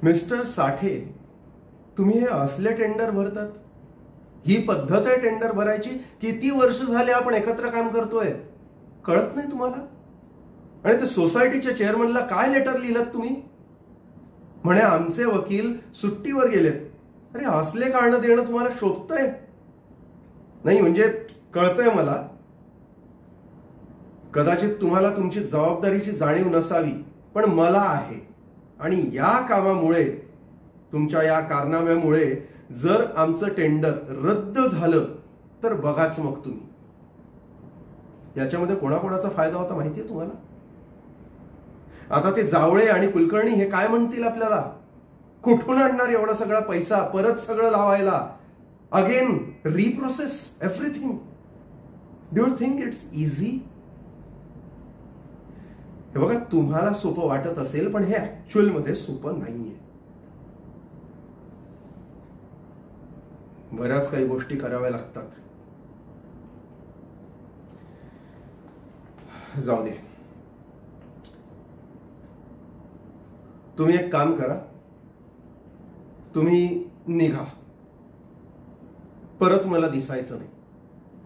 Mister साठे, तुम्ही हे असले टेंडर भरतात? ही पद्धत आहे टेंडर भरायची? किती वर्ष झाले आपण एकत्र काम करतोय, कळत नाही तुम्हाला? आणि ते सोसायटीच्या चेअरमनला काय लेटर लिहिलं तुम्ही? म्हणे आमचे वकील सुट्टीवर गेलेत. अरे असले कारण देणं तुम्हाला शोभतंय? नाही म्हणजे कळतंय मला, कदाचित तुम्हाला तुमची जबाबदारीची जाणीव नसावी, पण मला आहे. आणि या कामामुळे, तुमच्या या कारनाम्यामुळे जर आमचं टेंडर रद्द झालं तर बघाच मग तुम्ही. याच्यामध्ये कोणाकोणाचा फायदा होता माहितीये तुम्हाला? आता ते जावळे आणि कुलकर्णी हे काय म्हणतील आपल्याला? कुठून आणणार एवढा सगळा पैसा परत सगळं लावायला? Again reprocess everything. Do you think it's easy? हे बघा, तुम्हाला सोपं वाटत असेल, पण हे ऍक्च्युअल मध्ये सोपं नाहीये. बऱ्याच काही गोष्टी कराव्या लागतात. जाऊ दे, तुम्ही एक काम करा, तुम्ही निघा, परत मला दिसायचं नाही.